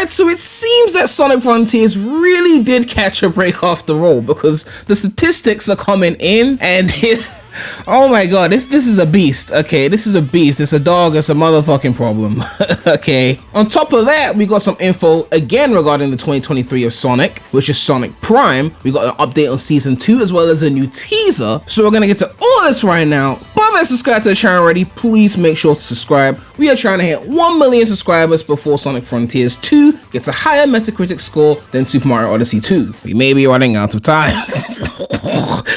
Alright, so it seems that Sonic Frontiers really did catch a break after all, because the statistics are coming in and oh my god, this is a beast. Okay, this is a beast. It's a dog. It's a motherfucking problem. Okay. On top of that, we got some info again regarding the 2023 of Sonic, which is Sonic Prime. We got an update on Season 2 as well as a new teaser. So we're gonna get to all this right now. But if you're subscribed to the channel already, please make sure to subscribe. We are trying to hit 1 million subscribers before Sonic Frontiers 2 gets a higher Metacritic score than Super Mario Odyssey 2. We may be running out of time.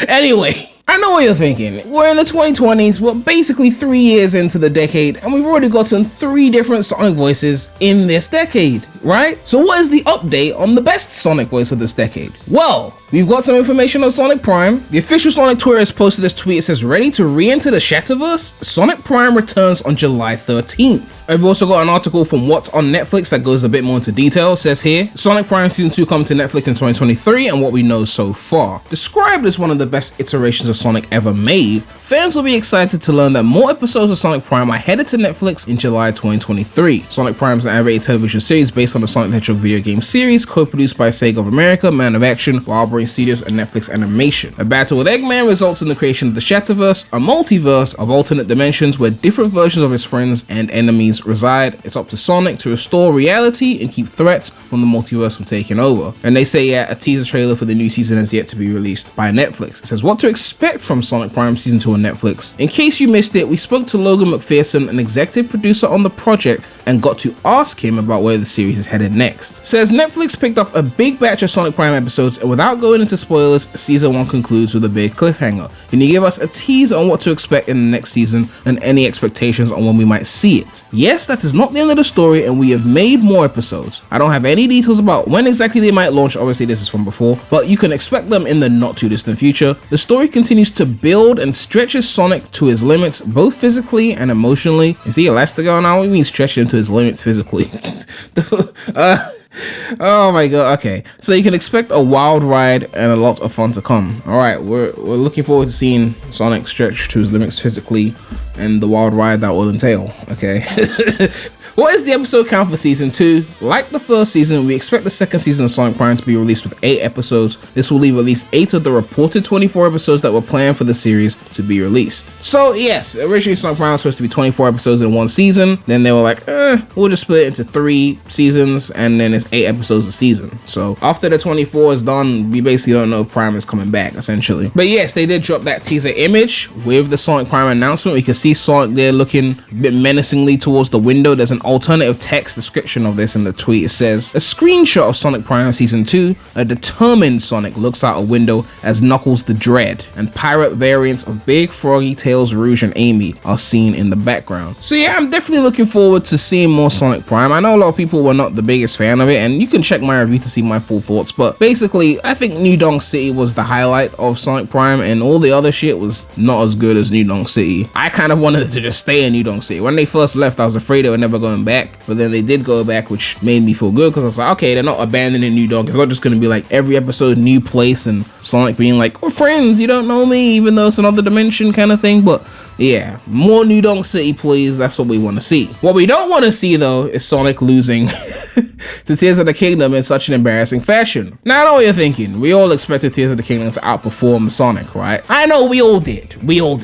Anyway, I know what you're thinking. We're in the 2020s, we're basically 3 years into the decade, and we've already gotten 3 different Sonic voices in this decade, right? So what is the update on the best Sonic voice of this decade? Well, we've got some information on Sonic Prime. The official Sonic Twitter has posted this tweet. It says, ready to re-enter the Shatterverse? Sonic Prime returns on July 13th. I've also got an article from What's on Netflix that goes a bit more into detail. It says here, Sonic Prime Season 2 coming to Netflix in 2023 and what we know so far. Described as one of the best iterations of Sonic ever made, fans will be excited to learn that more episodes of Sonic Prime are headed to Netflix in July 2023. Sonic Prime is an animated television series based on the Sonic the Hedgehog video game series, co-produced by SEGA of America, Man of Action, Wild Brain Studios, and Netflix Animation. A battle with Eggman results in the creation of the Shatterverse, a multiverse of alternate dimensions where different versions of his friends and enemies reside. It's up to Sonic to restore reality and keep threats from the multiverse from taking over. And they say, yeah, a teaser trailer for the new season has yet to be released by Netflix. It says what to expect from Sonic Prime Season 2 on Netflix. In case you missed it, we spoke to Logan McPherson, an executive producer on the project, and got to ask him about where the series is headed next. Says Netflix picked up a big batch of Sonic Prime episodes, and without going into spoilers, Season 1 concludes with a big cliffhanger. Can you give us a tease on what to expect in the next season and any expectations on when we might see it? Yes, that is not the end of the story, and we have made more episodes. I don't have any details about when exactly they might launch, obviously this is from before, but you can expect them in the not too distant future. The story continues to build and stretches Sonic to his limits, both physically and emotionally. Is he Elastigirl now? What do you mean stretching him to his limits physically? Oh my god, okay. So you can expect a wild ride and a lot of fun to come. Alright, we're looking forward to seeing Sonic stretch to his limits physically and the wild ride that will entail, okay? What is the episode count for Season 2? Like the first season, we expect the second season of Sonic Prime to be released with 8 episodes. This will leave at least 8 of the reported 24 episodes that were planned for the series to be released. So yes, originally Sonic Prime was supposed to be 24 episodes in one season. Then they were like, we'll just split it into 3 seasons and then it's 8 episodes a season. So after the 24 is done, we basically don't know if Prime is coming back, essentially. But yes, they did drop that teaser image with the Sonic Prime announcement. We can see Sonic there looking a bit menacingly towards the window. There's an alternative text description of this in the tweet. It says, a screenshot of Sonic Prime Season 2, a determined Sonic looks out a window as Knuckles the Dread and pirate variants of Big, Froggy, Tails, Rouge, and Amy are seen in the background. So yeah, I'm definitely looking forward to seeing more Sonic Prime. I know a lot of people were not the biggest fan of it, and you can check my review to see my full thoughts, but basically, I think New Donk City was the highlight of Sonic Prime, and all the other shit was not as good as New Donk City. I kind of wanted it to just stay in New Donk City. When they first left, I was afraid they were never going back, but then they did go back, which made me feel good because I was like, okay, they're not abandoning New Donk. It's not just gonna be like every episode new place and Sonic being like, we're friends, you don't know me, even though it's another dimension kind of thing. But yeah, more New Donk City, please. That's what we want to see. What we don't want to see though is Sonic losing to Tears of the Kingdom in such an embarrassing fashion. Now I know what you're thinking. We all expected Tears of the Kingdom to outperform Sonic, right? I know we all did. We all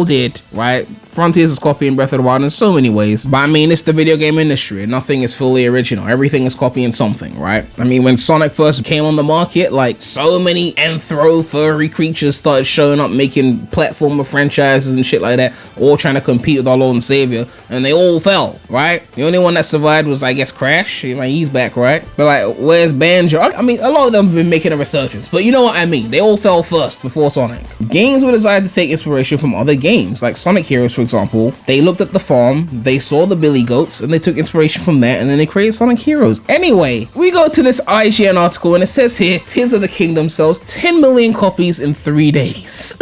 did, right? Frontiers is copying Breath of the Wild in so many ways, but I mean, it's the video game industry and nothing is fully original. Everything is copying something, right? I mean, when Sonic first came on the market, like so many anthro furry creatures started showing up making platformer franchises and shit like that, all trying to compete with our Lord and Savior, and they all fell, right? The only one that survived was, I guess, Crash. He's back, right? But like, where's Banjo? I mean, a lot of them have been making a resurgence, but you know what I mean. They all fell first before Sonic. Games were designed to take inspiration from other games, like Sonic Heroes, for example. They looked at the farm, they saw the Billy Goats, and they took inspiration from that, and then they created Sonic Heroes. Anyway, we go to this IGN article, and it says here, Tears of the Kingdom sells 10 million copies in 3 days.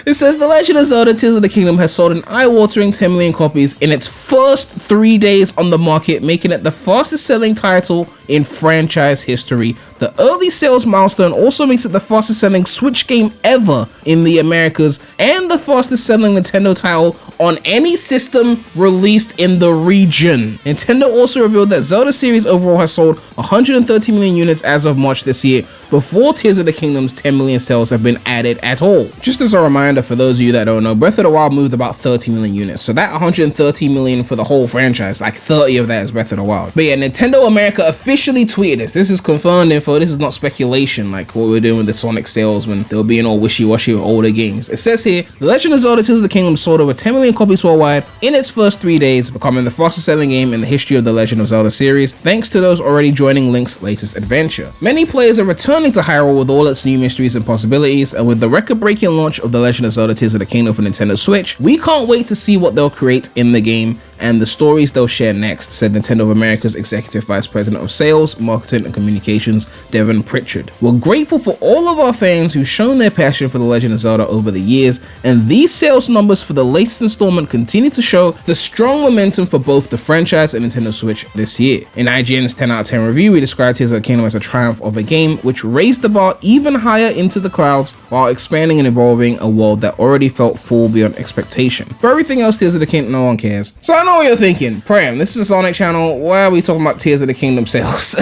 It says The Legend of Zelda Tears of the Kingdom has sold an eye-watering 10 million copies in its first 3 days on the market, making it the fastest selling title in franchise history. The early sales milestone also makes it the fastest selling Switch game ever in the Americas and the fastest selling Nintendo title on any system released in the region. Nintendo also revealed that Zelda series overall has sold 130 million units as of March this year, before Tears of the Kingdom's 10 million sales have been added at all. Just as a reminder for those of you that don't know, Breath of the Wild moved about 30 million units, so that 130 million for the whole franchise, like 30 of that is Breath of the Wild. But yeah, Nintendo America officially tweeted this. This is confirmed info, this is not speculation like what we're doing with the Sonic sales when they were being all wishy-washy with older games. It says here, The Legend of Zelda Tears of the Kingdom sold over 10 million copies worldwide in its first 3 days, becoming the fastest selling game in the history of the Legend of Zelda series, thanks to those already joining Link's latest adventure. Many players are returning to Hyrule with all its new mysteries and possibilities, and with the record-breaking launch of The Legend of Zelda Tears of the Kingdom for Nintendo Switch, we can't wait to see what they'll create in the game and the stories they'll share next, said Nintendo of America's Executive Vice President of Sales, Marketing and Communications, Devin Pritchard. We're grateful for all of our fans who've shown their passion for The Legend of Zelda over the years, and these sales numbers for the latest installment continue to show the strong momentum for both the franchise and Nintendo Switch this year. In IGN's 10 out of 10 review, we described Tears of the Kingdom as a triumph of a game which raised the bar even higher into the clouds while expanding and evolving a world that already felt full beyond expectation. For everything else Tears of the Kingdom, no one cares. So I know what you're thinking, Prem, this is a Sonic channel, why are we talking about Tears of the Kingdom sales?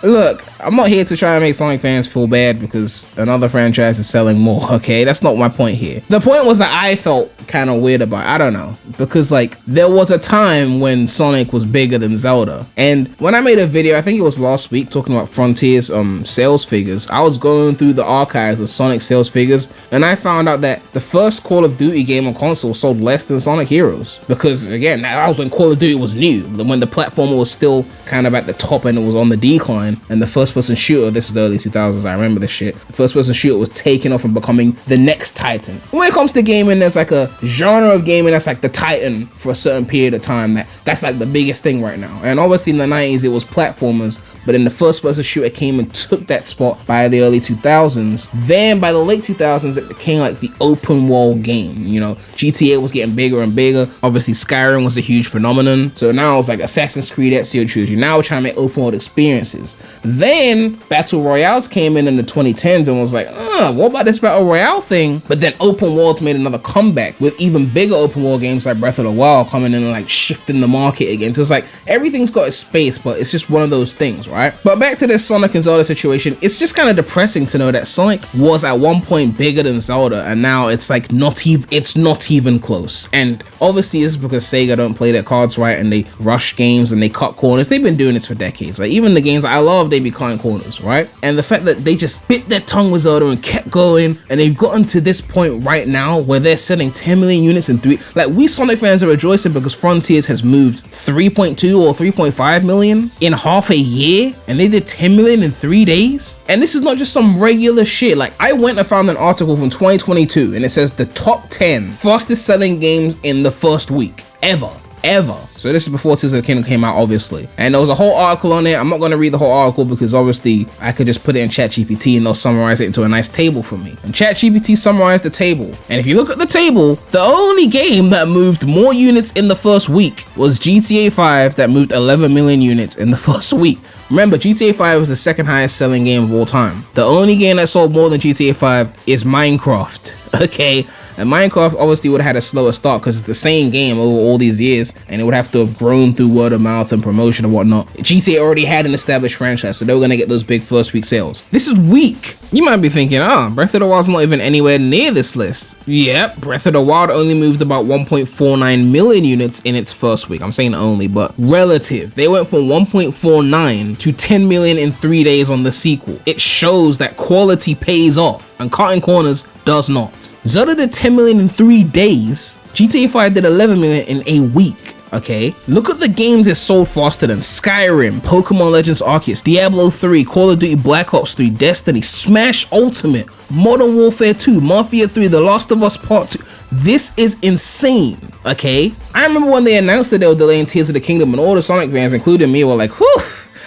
Look, I'm not here to try and make Sonic fans feel bad because another franchise is selling more, okay? That's not my point here. The point was that I felt kind of weird about it. I don't know. Because, like, there was a time when Sonic was bigger than Zelda. And when I made a video, I think it was last week, talking about Frontier's sales figures, I was going through the archives of Sonic sales figures, and I found out that the first Call of Duty game on console sold less than Sonic Heroes. Because, again, that was when Call of Duty was new, when the platformer was still kind of at the top and it was on the decline. And the first-person shooter, this is the early 2000s, I remember this shit, the first-person shooter was taking off and becoming the next titan. When it comes to gaming, there's like a genre of gaming that's like the titan for a certain period of time, that's like the biggest thing right now. And obviously in the 90s it was platformers, but in the first-person shooter came and took that spot by the early 2000s. Then by the late 2000s it became like the open world game, you know, GTA was getting bigger and bigger. Obviously Skyrim was a huge phenomenon, so now it's like Assassin's Creed, Ezio Trilogy. Now we're trying to make open world experiences. Then Battle Royales came in the 2010s and was like, what about this Battle Royale thing? But then open worlds made another comeback with even bigger open world games like Breath of the Wild coming in and like shifting the market again. So it's like everything's got its space, but it's just one of those things, right? But back to this Sonic and Zelda situation, it's just kind of depressing to know that Sonic was at one point bigger than Zelda, and now it's like not even close. And obviously this is because Sega don't play their cards right and they rush games and they cut corners. They've been doing this for decades. Like even the games I love, they be cutting corners, right? And the fact that they just bit their tongue with Zelda and kept going, and they've gotten to this point right now where they're selling 10 million units in 3, like we Sonic fans are rejoicing because Frontiers has moved 3.2 or 3.5 million in half a year, and they did 10 million in 3 days. And this is not just some regular shit. Like I went and found an article from 2022 and it says the top 10 fastest selling games in the first week ever. So this is before Tears of the Kingdom came out, obviously. And there was a whole article on it. I'm not going to read the whole article because obviously I could just put it in ChatGPT and they'll summarize it into a nice table for me. And ChatGPT summarized the table. And if you look at the table, the only game that moved more units in the first week was GTA 5 that moved 11 million units in the first week. Remember, GTA 5 was the second highest selling game of all time. The only game that sold more than GTA 5 is Minecraft, okay? And Minecraft obviously would have had a slower start because it's the same game over all these years, and it would have to have grown through word of mouth and promotion and whatnot. GTA already had an established franchise, so they were going to get those big first week sales. This is weak. You might be thinking, Breath of the Wild's not even anywhere near this list. Yep, Breath of the Wild only moved about 1.49 million units in its first week. I'm saying only, but relative. They went from 1.49 to 10 million in 3 days on the sequel. It shows that quality pays off, and cutting corners does not. Zelda did 10 million in 3 days. GTA 5 did 11 million in a week. Okay, look at the games that sold faster than Skyrim, Pokemon Legends Arceus, Diablo 3, Call of Duty Black Ops 3, Destiny, Smash Ultimate, Modern Warfare 2, Mafia 3, The Last of Us Part 2. This is insane, okay? I remember when they announced that they were delaying Tears of the Kingdom, and all the Sonic fans, including me, were like, whew,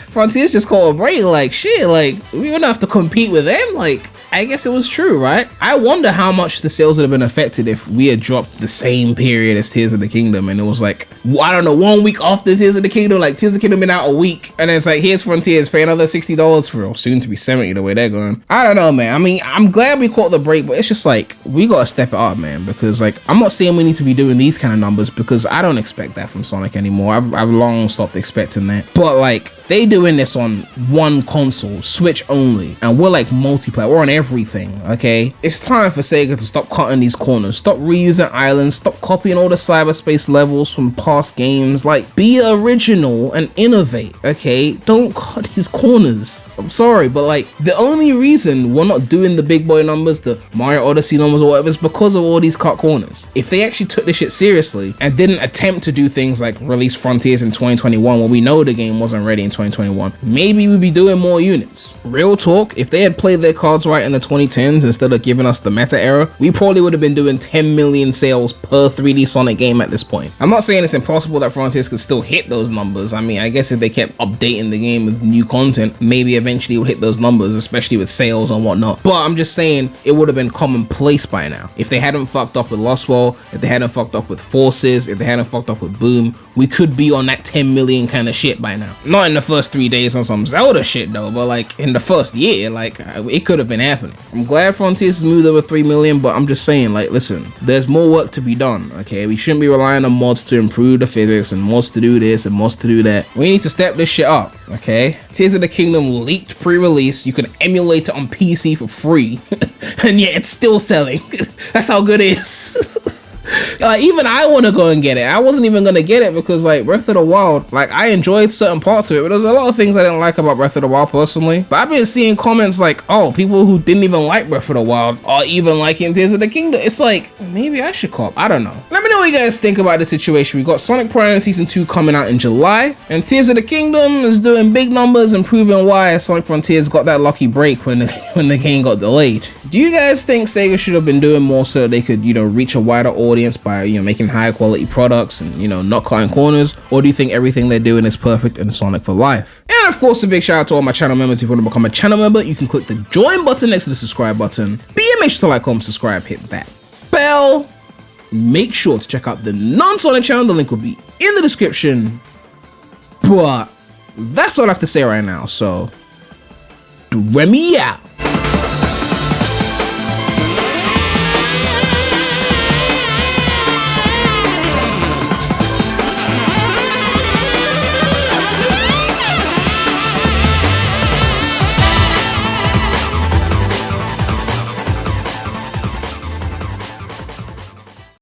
Frontiers just called a break, like shit, like we're gonna have to compete with them, like I guess it was true, right? I wonder how much the sales would have been affected if we had dropped the same period as Tears of the Kingdom, and it was like, I don't know, 1 week after Tears of the Kingdom, like Tears of the Kingdom been out a week, and then it's like, here's Frontiers, pay another $60 for it, soon to be 70 the way they're going. I don't know, man. I mean, I'm glad we caught the break, but it's just like, we gotta step it up, man, because like, I'm not saying we need to be doing these kind of numbers, because I don't expect that from Sonic anymore. I've long stopped expecting that. But like, they doing this on one console, Switch only, and we're like multiplayer, we're on everything, okay? It's time for Sega to stop cutting these corners, stop reusing islands, stop copying all the cyberspace levels from past games. Like, be original and innovate, okay? Don't cut these corners. I'm sorry, but like, the only reason we're not doing the big boy numbers, the Mario Odyssey numbers or whatever, is because of all these cut corners. If they actually took this shit seriously and didn't attempt to do things like release Frontiers in 2021 when we know the game wasn't ready in 2021, maybe we'd be doing more units. Real talk, if they had played their cards right in the 2010s instead of giving us the meta era, we probably would have been doing 10 million sales per 3D Sonic game at this point. I'm not saying it's impossible that Frontiers could still hit those numbers. I mean, I guess if they kept updating the game with new content, maybe eventually it would hit those numbers, especially with sales and whatnot. But I'm just saying, it would have been commonplace by now. If they hadn't fucked up with Lost World, if they hadn't fucked up with Forces, if they hadn't fucked up with Boom, we could be on that 10 million kind of shit by now. Not in the first 3 days on some Zelda shit though, but like in the first year, like it could have been happening. I'm glad Frontiers has moved over 3 million, but I'm just saying, like, listen, there's more work to be done, okay? We shouldn't be relying on mods to improve the physics and mods to do this and mods to do that. We need to step this shit up, okay? Tears of the Kingdom leaked pre-release. You can emulate it on PC for free, and yet it's still selling. That's how good it is. Even I want to go and get it. I wasn't even going to get it because like Breath of the Wild, like I enjoyed certain parts of it, but there's a lot of things I didn't like about Breath of the Wild personally. But I've been seeing comments like, oh, people who didn't even like Breath of the Wild are even liking Tears of the Kingdom. It's like, maybe I should cop. I don't know. Let me know what you guys think about the situation. We got Sonic Prime Season 2 coming out in July, and Tears of the Kingdom is doing big numbers and proving why Sonic Frontiers got that lucky break when the game got delayed. Do you guys think Sega should have been doing more so they could, you know, reach a wider audience by, you know, making higher quality products and, you know, not cutting corners? Or do you think everything they're doing is perfect in Sonic for Life? And of course, a big shout out to all my channel members. If you want to become a channel member, you can click the join button next to the subscribe button. Make sure to like, comment, subscribe, hit that bell. Make sure to check out the non-Sonic channel. The link will be in the description. But that's all I have to say right now. So, Premy out.